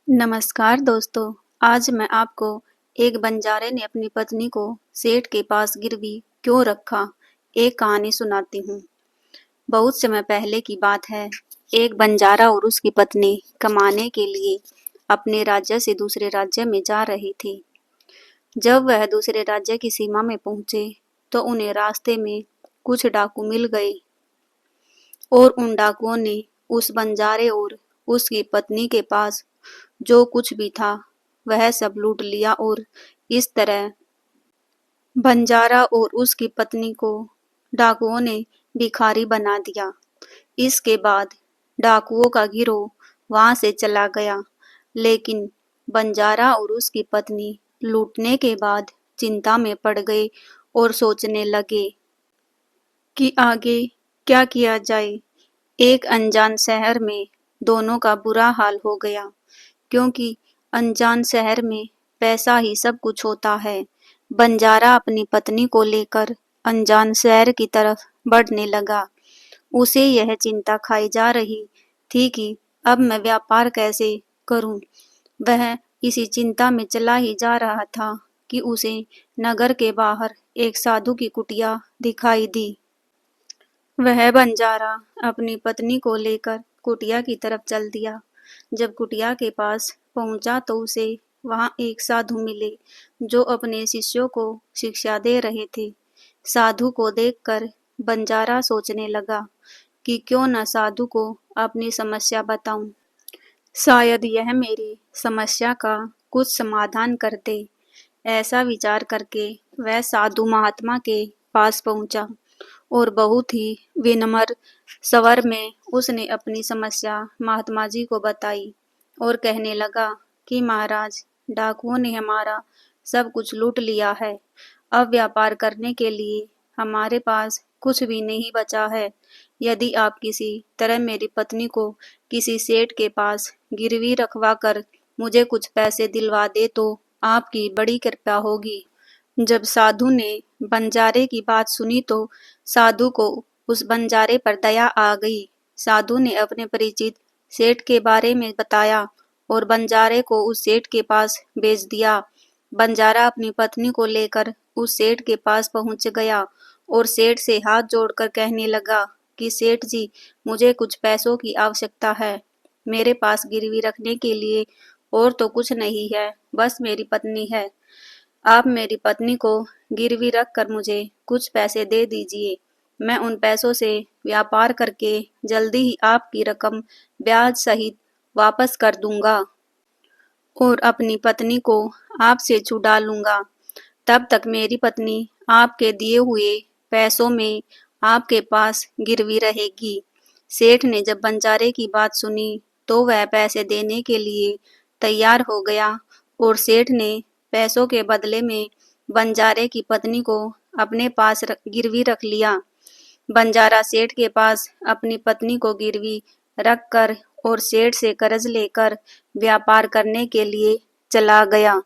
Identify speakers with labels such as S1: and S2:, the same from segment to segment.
S1: नमस्कार दोस्तों, आज मैं आपको एक बंजारे ने अपनी पत्नी को सेठ के पास गिरवी क्यों रखा, एक कहानी सुनाती हूँ। बहुत समय पहले की बात है। एक बंजारा और उसकी पत्नी कमाने के लिए अपने राज्य से दूसरे राज्य में जा रही थी। जब वह दूसरे राज्य की सीमा में पहुंचे, तो उन्हें रास्ते में कुछ डाकू मिल गए और उन डाकुओं ने उस बंजारे और उसकी पत्नी के पास जो कुछ भी था वह सब लूट लिया और इस तरह बंजारा और उसकी पत्नी को डाकुओं ने भिखारी बना दिया। इसके बाद डाकुओं का गिरोह वहां से चला गया, लेकिन बंजारा और उसकी पत्नी लूटने के बाद चिंता में पड़ गए और सोचने लगे कि आगे क्या किया जाए। एक अनजान शहर में दोनों का बुरा हाल हो गया, क्योंकि अनजान शहर में पैसा ही सब कुछ होता है। बंजारा अपनी पत्नी को लेकर अनजान शहर की तरफ बढ़ने लगा। उसे यह चिंता खाई जा रही थी कि अब मैं व्यापार कैसे करूं। वह इसी चिंता में चला ही जा रहा था कि उसे नगर के बाहर एक साधु की कुटिया दिखाई दी। वह बंजारा अपनी पत्नी को लेकर कुटिया की तरफ चल दिया। जब कुटिया के पास पहुंचा तो उसे वहां एक साधु मिले, जो अपने शिष्यों को शिक्षा दे रहे थे। साधु को देखकर बंजारा सोचने लगा कि क्यों न साधु को अपनी समस्या बताऊं। शायद यह मेरी समस्या का कुछ समाधान कर दे। ऐसा विचार करके वह साधु महात्मा के पास पहुंचा और बहुत ही विनम्र स्वर में उसने अपनी समस्या महात्मा जी को बताई और कहने लगा कि महाराज, डाकुओं ने हमारा सब कुछ लूट लिया है। अब व्यापार करने के लिए हमारे पास कुछ भी नहीं बचा है। यदि आप किसी तरह मेरी पत्नी को किसी सेठ के पास गिरवी रखवा कर मुझे कुछ पैसे दिलवा दे तो आपकी बड़ी कृपा होगी। जब साधु ने बंजारे की बात सुनी तो साधु को उस बंजारे पर दया आ गई। साधु ने अपने परिचित सेठ के बारे में बताया और बंजारे को उस सेठ के पास भेज दिया। बंजारा अपनी पत्नी को लेकर उस सेठ के पास पहुंच गया और सेठ से हाथ जोड़कर कहने लगा कि सेठ जी, मुझे कुछ पैसों की आवश्यकता है। मेरे पास गिरवी रखने के लिए और तो कुछ नहीं है, बस मेरी पत्नी है। आप मेरी पत्नी को गिरवी रख कर मुझे कुछ पैसे दे दीजिए। मैं उन पैसों से व्यापार करके जल्दी ही आपकी रकम ब्याज सहित वापस कर दूंगा और अपनी पत्नी को आपसे छुड़ा लूंगा। तब तक मेरी पत्नी आपके दिए हुए पैसों में आपके पास गिरवी रहेगी। सेठ ने जब बंजारे की बात सुनी तो वह पैसे देने के लिए तैयार हो गया और सेठ ने पैसों के बदले में बंजारे की पत्नी को अपने पास गिरवी रख लिया। बंजारा सेठ के पास अपनी पत्नी को गिरवी रखकर और सेठ से कर्ज लेकर व्यापार करने के लिए चला गया।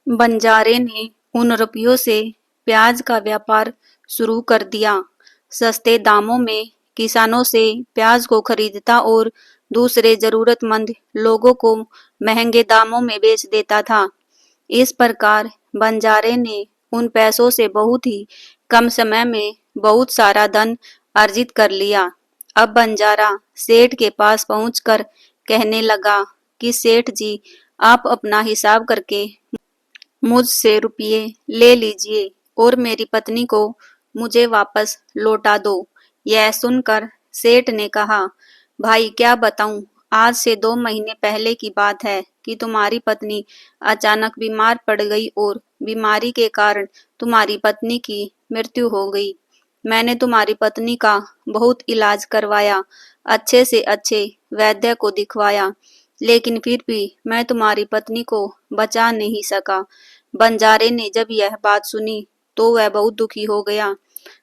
S1: बंजारे ने उन रुपयों से प्याज का व्यापार शुरू कर दिया। सस्ते दामों में किसानों से प्याज को खरीदता और दूसरे जरूरतमंद लोगों को महंगे दामों में बेच देता था। इस प्रकार बंजारे ने उन पैसों से बहुत ही कम समय में बहुत सारा धन अर्जित कर लिया। अब बंजारा सेठ के पास पहुंचकर कहने लगा कि सेठ जी, आप अपना हिसाब करके मुझसे रुपये ले लीजिए और मेरी पत्नी को मुझे वापस लौटा दो। यह सुनकर सेठ ने कहा, भाई क्या बताऊं, आज से 2 महीने पहले की बात है कि तुम्हारी पत्नी अचानक बीमार पड़ गई और बीमारी के कारण तुम्हारी पत्नी की मृत्यु हो गई। मैंने तुम्हारी पत्नी का बहुत इलाज करवाया, अच्छे से अच्छे वैद्य को दिखवाया, लेकिन फिर भी मैं तुम्हारी पत्नी को बचा नहीं सका। बंजारे ने जब यह बात सुनी तो वह बहुत दुखी हो गया।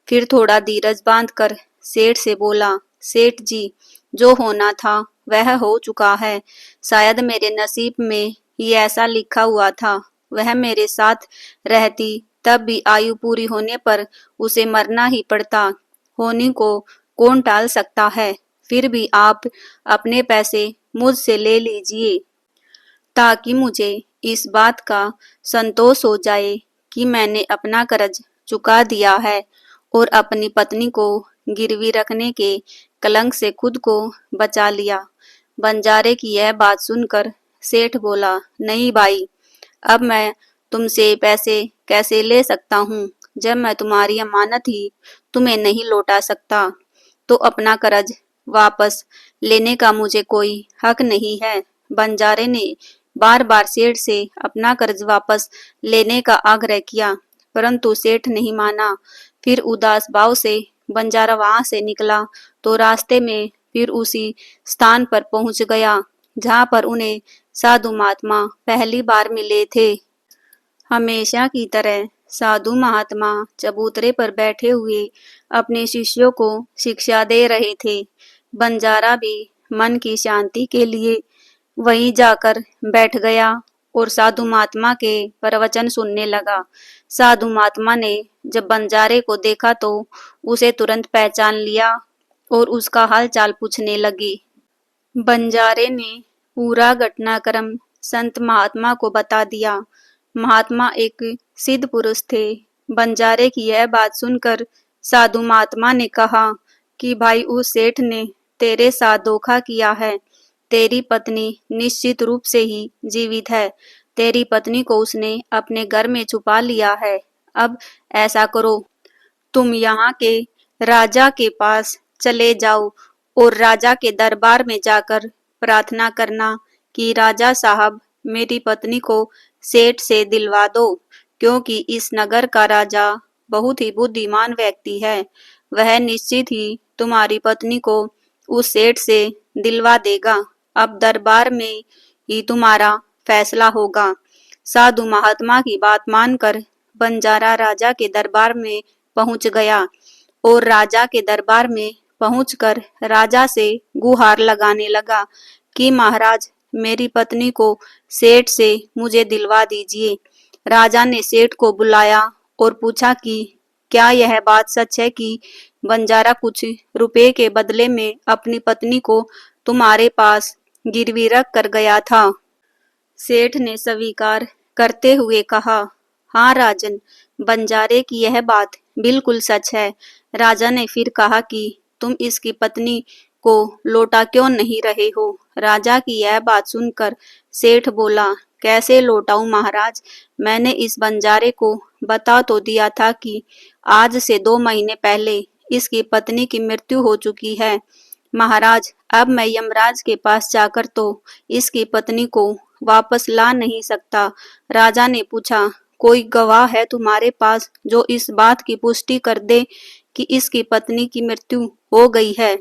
S1: फिर थोड़ा धीरज बांधकर सेठ से बोला, सेठ जी, जो होना था वह हो चुका है। शायद मेरे नसीब में ही ऐसा लिखा हुआ था। वह मेरे साथ रहती तब भी आयु पूरी होने पर उसे मरना ही पड़ता। होनी को कौन टाल सकता है। फिर भी आप अपने पैसे मुझसे ले लीजिए। ताकि मुझे इस बात का संतोष हो जाए कि मैंने अपना कर्ज चुका दिया है और अपनी पत्नी को गिरवी रखने के कलंक से खुद को बचा लिया। बंजारे की यह बात सुनकर सेठ बोला, नहीं भाई, अब मैं तुमसे पैसे कैसे ले सकता हूँ जब मैं तुम्हारी अमानत ही तुम्हें नहीं लौटा सकता, तो अपना कर्ज वापस लेने का मुझे कोई हक नहीं है। बंजारे ने बार बार सेठ से अपना कर्ज वापस लेने का आग्रह किया, परंतु सेठ नहीं माना। फिर उदास भाव से बंजारा वहां से निकला तो रास्ते में फिर उसी स्थान पर पहुंच गया जहां पर उन्हें साधु महात्मा पहली बार मिले थे। हमेशा की तरह साधु महात्मा चबूतरे पर बैठे हुए अपने शिष्यों को शिक्षा दे रहे थे। बंजारा भी मन की शांति के लिए वहीं जाकर बैठ गया और साधु महात्मा के प्रवचन सुनने लगा। साधु महात्मा ने जब बंजारे को देखा तो उसे तुरंत पहचान लिया और उसका हालचाल पूछने लगी। बंजारे ने पूरा घटनाक्रम संत महात्मा को बता दिया। महात्मा एक सिद्ध पुरुष थे। बंजारे की यह बात सुनकर साधु महात्मा ने कहा कि भाई, उस सेठ ने तेरे साथ धोखा किया है। तेरी पत्नी निश्चित रूप से ही जीवित है। तेरी पत्नी को उसने अपने घर में छुपा लिया है। अब ऐसा करो, तुम यहाँ के राजा के पास चले जाओ और राजा के दरबार में जाकर प्रार्थना करना कि राजा साहब, मेरी पत्नी को सेठ से दिलवा दो, क्योंकि इस नगर का राजा बहुत ही बुद्धिमान व्यक्ति है। वह निश्चित ही तुम्हारी पत्नी को उस सेठ से दिलवा देगा। अब दरबार में ही तुम्हारा फैसला होगा। साधु महात्मा की बात मानकर बंजारा राजा के दरबार में पहुंच गया और राजा के दरबार में पहुंचकर राजा से गुहार लगाने लगा कि महाराज, मेरी पत्नी को सेठ से मुझे दिलवा दीजिए। राजा ने सेठ को बुलाया और पूछा कि क्या यह बात सच है कि बंजारा कुछ रुपए के बदले में अपनी पत्नी को तुम्हारे पास गिरवी रख कर गया था? सेठ ने स्वीकार करते हुए कहा, हाँ राजन, बंजारे की यह बात बिल्कुल सच है। राजा ने फिर कहा कि तुम इसकी पत्नी को लौटा क्यों नहीं रहे हो? राजा की यह बात सुनकर सेठ बोला, कैसे लौटाऊं महाराज? मैंने इस बंजारे को बता तो दिया था कि आज से 2 महीने पहले इसकी पत्नी की मृत्यु हो चुकी है। महाराज, अब मैं यमराज के पास जाकर तो इसकी पत्नी को वापस ला नहीं सकता। राजा ने पूछा, कोई गवाह है तुम्हारे पास जो इस बात की पुष्टि कर दे कि इसकी पत्नी की मृत्यु हो गई है?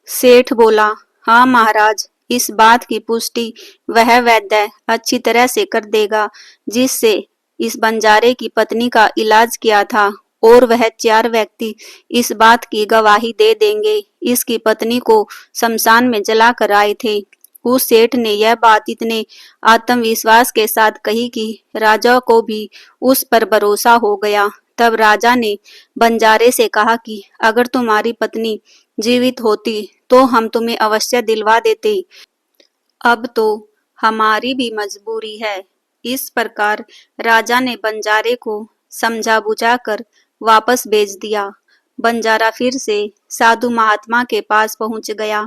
S1: सेठ बोला, हाँ महाराज, इस बात की पुष्टि वह वैद्य अच्छी तरह से कर देगा जिससे इस बंजारे की पत्नी का इलाज किया था, और वह 4 व्यक्ति इस बात की गवाही दे देंगे। इसकी पत्नी को शमशान में जला कर आए थे। उस सेठ ने यह बात इतने आत्मविश्वास के साथ कही कि राजा को भी उस पर भरोसा हो गया। तब राजा ने बंजारे से कहा कि अगर तुम्हारी पत्नी जीवित होती तो हम तुम्हें अवश्य दिलवा देते। अब तो हमारी भी मजबूरी है। इस प्रकार राजा ने बंजारे को समझा बुझाकर वापस भेज दिया। बंजारा फिर से साधु महात्मा के पास पहुंच गया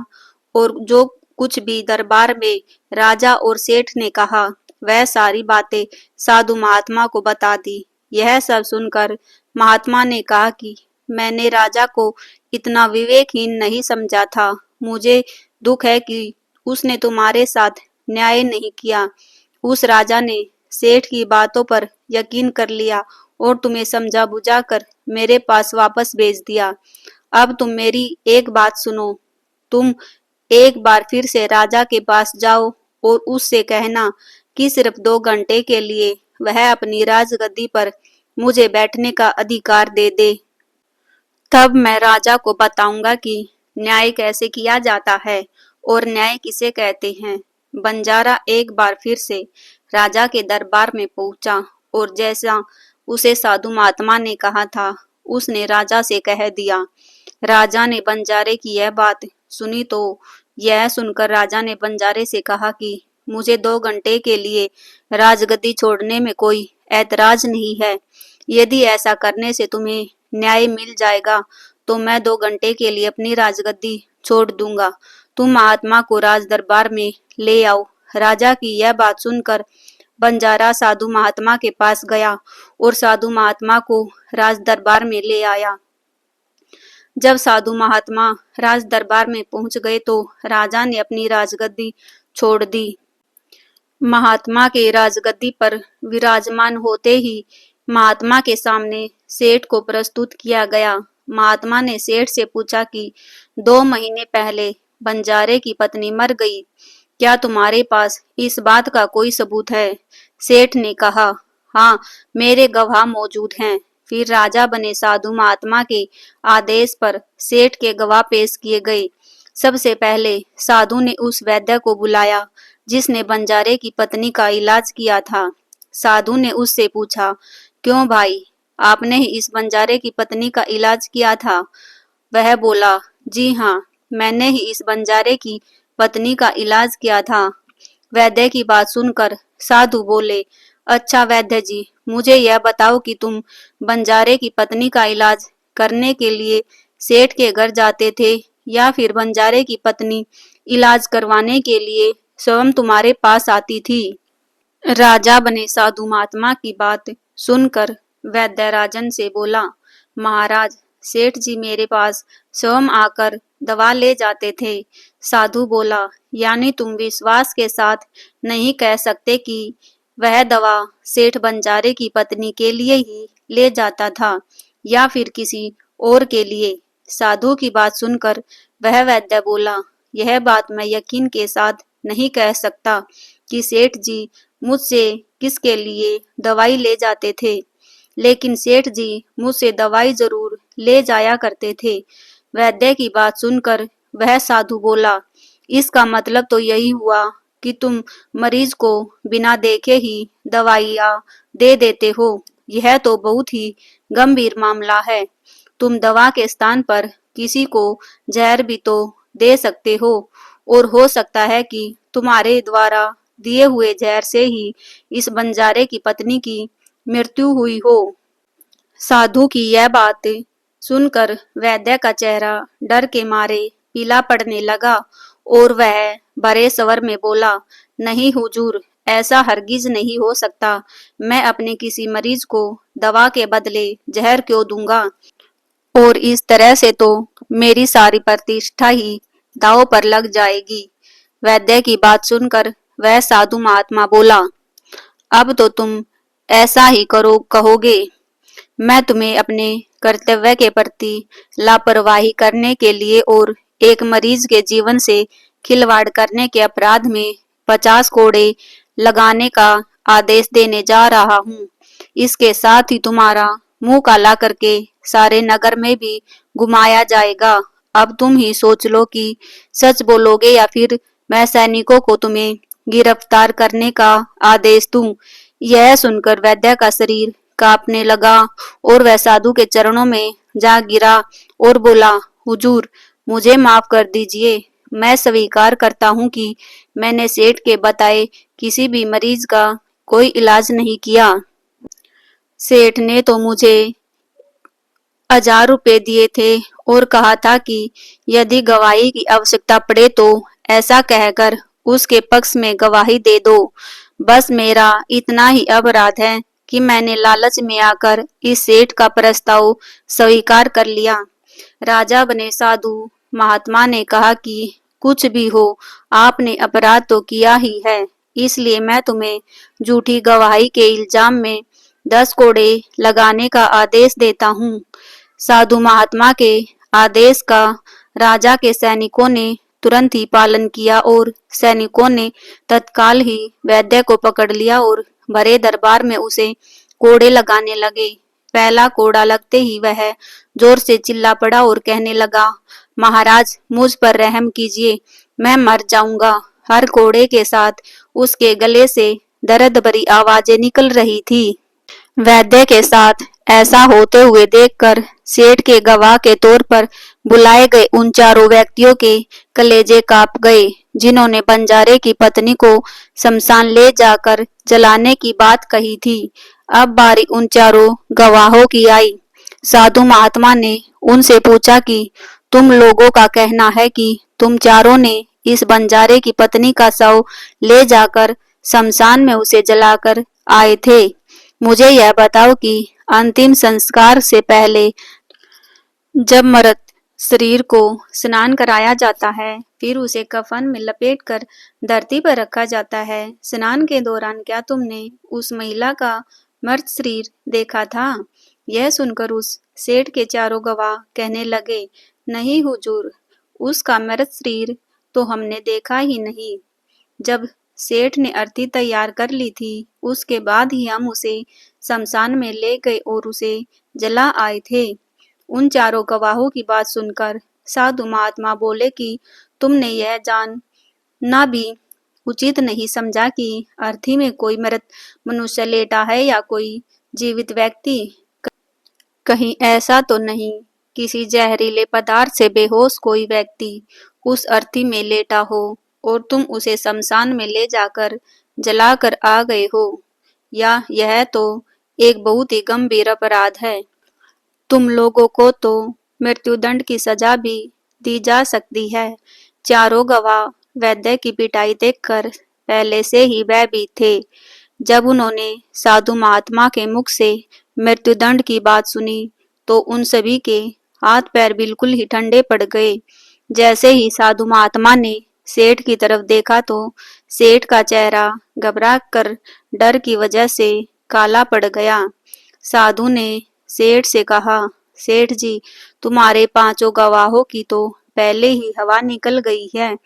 S1: और जो कुछ भी दरबार में राजा और सेठ ने कहा, वह सारी बातें साधु महात्मा को बता दी। यह सब सुनकर महात्मा ने कहा कि मैंने राजा को इतना विवेकहीन नहीं समझा था। मुझे दुख है कि उसने तुम्हारे साथ न्याय नहीं किया। उस राजा ने सेठ की बातों पर यकीन कर लिया और तुम्हें समझा बुझाकर मेरे पास वापस भेज दिया। अब तुम मेरी एक बात सुनो। तुम एक बार फिर से राजा के पास जाओ और उससे कहना कि सिर्फ 2 घंटे के लिए वह अपनी राजगद्दी पर मुझे बैठने का अधिकार दे दे। तब मैं राजा को बताऊंगा कि न्याय कैसे किया जाता है और न्याय किसे कहते हैं। बंजारा एक बार फिर से राजा के दरबार में पहुंचा और जैसा उसे साधु महात्मा ने कहा था, उसने राजा से कह दिया। राजा ने बंजारे की यह बात सुनी तो यह सुनकर राजा ने बंजारे से कहा कि मुझे 2 घंटे के लिए राजगद्दी छोड़ने में कोई ऐतराज नहीं है। यदि ऐसा करने से तुम्हें न्याय मिल जाएगा तो मैं 2 घंटे के लिए अपनी राजगद्दी छोड़ दूंगा। तुम महात्मा को राज दरबार में ले आओ। राजा की यह बात सुनकर बंजारा साधु महात्मा के पास गया और साधु महात्मा को राज दरबार में ले आया। जब साधु महात्मा राज दरबार में पहुंच गए तो राजा ने अपनी राजगद्दी छोड़ दी। महात्मा के राजगद्दी पर विराजमान होते ही महात्मा के सामने सेठ को प्रस्तुत किया गया। महात्मा ने सेठ से पूछा कि 2 महीने पहले बंजारे की पत्नी मर गई, क्या तुम्हारे पास इस बात का कोई सबूत है? सेठ ने कहा, हाँ, मेरे गवाह मौजूद हैं। फिर राजा बने साधु महात्मा के आदेश पर सेठ के गवाह पेश किए गए। सबसे पहले साधु ने उस वैद्य को बुलाया जिसने बंजारे की पत्नी का इलाज किया था। साधु ने उससे पूछा, क्यों भाई, आपने ही इस बंजारे की पत्नी का इलाज किया था? वह बोला, जी हाँ, मैंने ही इस बंजारे की पत्नी का इलाज किया था। वैद्य की बात सुनकर साधु बोले, अच्छा वैद्य जी, मुझे यह बताओ कि तुम बंजारे की पत्नी का इलाज करने के लिए सेठ के घर जाते थे या फिर बंजारे की पत्नी इलाज करवाने के लिए स्वयं तुम्हारे पास आती थी? राजा बने साधु महात्मा की बात सुनकर वैद्य राजन से बोला, महाराज, सेठ जी मेरे पास स्वयं आकर दवा ले जाते थे। साधु बोला, यानी तुम विश्वास के साथ नहीं कह सकते कि वह दवा सेठ बंजारे की पत्नी के लिए ही ले जाता था या फिर किसी और के लिए? साधु की बात सुनकर वह वैद्य बोला, यह बात मैं यकीन के साथ नहीं कह सकता कि सेठ जी मुझसे किसके लिए दवाई ले जाते थे, लेकिन सेठ जी मुझसे दवाई जरूर ले जाया करते थे। वैद्य की बात सुनकर वह साधु बोला, इसका मतलब तो यही हुआ कि तुम मरीज को बिना देखे ही दवाइयाँ दे देते हो। यह तो बहुत ही गंभीर मामला है। तुम दवा के स्थान पर किसी को जहर भी तो दे सकते हो और हो सकता है कि तुम्हारे द्वारा दिए हुए जहर से ही इस बंजारे की पत्नी की मृत्यु हुई हो। साधु की यह बात सुनकर वैद्य का चेहरा डर के मारे पीला पड़ने लगा और वह भरे स्वर में बोला, नहीं हुजूर, ऐसा हरगिज नहीं हो सकता। मैं अपने किसी मरीज को दवा के बदले जहर क्यों दूंगा? और इस तरह से तो मेरी सारी प्रतिष्ठा ही दांव पर लग जाएगी। वैद्य की बात सुनकर वह साधु महात्मा बोला, अब तो तुम ऐसा ही कहोगे। मैं तुम्हें अपने कर्तव्य के प्रति लापरवाही करने के लिए और एक मरीज के जीवन से खिलवाड़ करने के अपराध में 50 कोड़े लगाने का आदेश देने जा रहा हूँ। इसके साथ ही तुम्हारा मुंह काला करके सारे नगर में भी घुमाया जाएगा। अब तुम ही सोच लो कि सच बोलोगे या फिर मैं सैनिकों को तुम्हें गिरफ्तार करने का आदेश दूं। यह सुनकर वैद्य का शरीर कांपने लगा और वह साधु के चरणों में जा गिरा और बोला, हुजूर, मुझे माफ कर दीजिए। मैं स्वीकार करता हूँ कि मैंने सेठ के बताए किसी भी मरीज का कोई इलाज नहीं किया। सेठ ने तो मुझे 1000 रुपए दिए थे और कहा था कि यदि गवाही की आवश्यकता पड़े तो ऐसा कहकर उसके पक्ष में गवाही दे दो। बस मेरा इतना ही अपराध है कि मैंने लालच में आकर इस सेठ का प्रस्ताव स्वीकार कर लिया। राजा बने साधु महात्मा ने कहा कि कुछ भी हो, आपने अपराध तो किया ही है, इसलिए मैं तुम्हें झूठी गवाही के इल्जाम में 10 कोड़े लगाने का आदेश देता हूँ। साधु महात्मा के आदेश का राजा के सैनिकों ने तुरंत ही पालन किया और सैनिकों ने तत्काल ही वैद्य को पकड़ लिया और भरे दरबार में उसे कोड़े लगाने लगे। पहला कोड़ा लगते ही वह जोर से चिल्ला पड़ा और कहने लगा, महाराज, मुझ पर रहम कीजिए, मैं मर जाऊंगा। हर कोड़े के साथ उसके गले से दर्द भरी आवाजें निकल रही थी। वैद्य के साथ ऐसा होते हुए देखकर सेठ के गवाह के तौर पर बुलाए गए उन चारों व्यक्तियों के कलेजे कांप गए। जिन्होंने बंजारे की पत्नी को शमशान ले जाकर जलाने की बात कही थी। अब बारी उन चारों गवाहों की आई। साधु महात्मा ने उनसे पूछा कि तुम लोगों का कहना है कि तुम चारों ने इस बंजारे की पत्नी का शव ले जाकर शमशान में उसे जलाकर आए थे। मुझे यह बताओ कि अंतिम संस्कार से पहले जब मृत शरीर को स्नान कराया जाता है, फिर उसे कफन में लपेटकर धरती पर रखा जाता है। स्नान के दौरान क्या तुमने उस महिला का मृत शरीर देखा था? यह सुनकर उस सेठ के चारों गवाह कहने लगे, नहीं हुजूर, उसका मृत शरीर तो हमने देखा ही नहीं। जब सेठ ने अर्थी तैयार कर ली थी, उसके बाद ही हम उसे शमशान में ले गए और उसे जला आए थे। उन चारों गवाहों की बात सुनकर साधु महात्मा बोले कि तुमने यह जानना भी उचित नहीं समझा कि अर्थी में कोई मृत मनुष्य लेटा है या कोई जीवित व्यक्ति। कहीं ऐसा तो नहीं किसी जहरीले पदार्थ से बेहोश कोई व्यक्ति उस अर्थी में लेटा हो और तुम उसे शमशान में ले जाकर जलाकर आ गए हो। या यह तो एक बहुत ही गंभीर अपराध है। तुम लोगों को तो मृत्युदंड की सजा भी दी जा सकती है। चारों गवाह वैद्य की पिटाई देखकर पहले से ही भयभीत थे। जब उन्होंने साधु महात्मा के मुख से मृत्युदंड की बात सुनी तो उन सभी के हाथ पैर बिल्कुल ही ठंडे पड़ गए। जैसे ही साधु महात्मा ने सेठ की तरफ देखा तो सेठ का चेहरा घबरा कर डर की वजह से काला पड़ गया। साधु ने सेठ से कहा, सेठ जी, तुम्हारे पांचों गवाहों की तो पहले ही हवा निकल गई है।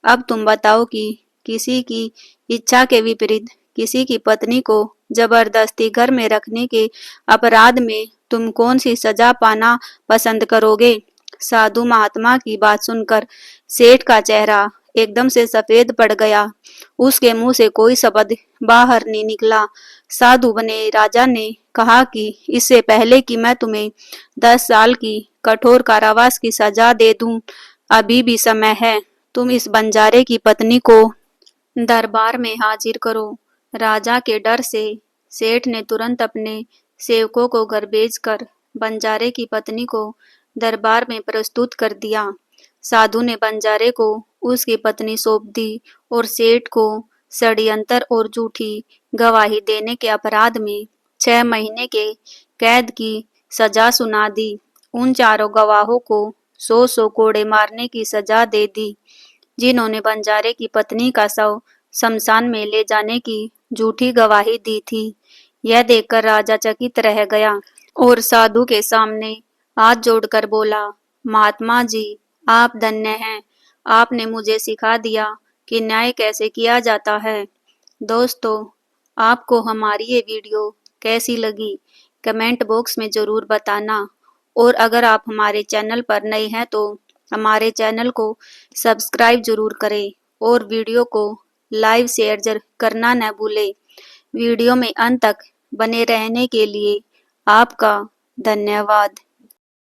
S1: अब तुम बताओ कि किसी की इच्छा के विपरीत किसी की पत्नी को जबरदस्ती घर में रखने के अपराध में तुम कौन सी सजा पाना पसंद करोगे? साधु महात्मा की बात सुनकर सेठ का चेहरा एकदम से सफेद पड़ गया। उसके मुंह से कोई शब्द बाहर नहीं निकला। साधु बने राजा ने कहा कि इससे पहले कि मैं तुम्हें 10 साल की कठोर कारावास की सजा दे दूं, अभी भी समय है। तुम इस बंजारे की पत्नी को दरबार में हाजिर करो। राजा के डर से सेठ ने तुरंत अपने सेवकों को घर भेजकर बंजारे की पत्नी को दरबार में प्रस्तुत कर दिया। साधु ने बंजारे को उसकी पत्नी सौंप दी और सेठ को षड्यंत्र और झूठी गवाही देने के अपराध में 6 महीने के कैद की सजा सुना दी। उन चारों गवाहों को 100 कोड़े मारने की सजा दे दी, जिन्होंने बंजारे की पत्नी का शव शमशान में ले जाने की झूठी गवाही दी थी। यह देखकर राजा चकित रह गया और साधु के सामने हाथ जोड़कर बोला, महात्मा जी, आप धन्य हैं। आपने मुझे सिखा दिया कि न्याय कैसे किया जाता है। दोस्तों, आपको हमारी ये वीडियो कैसी लगी कमेंट बॉक्स में ज़रूर बताना। और अगर आप हमारे चैनल पर नए हैं तो हमारे चैनल को सब्सक्राइब जरूर करें और वीडियो को लाइव शेयर करना न भूलें। वीडियो में अंत तक बने रहने के लिए आपका धन्यवाद।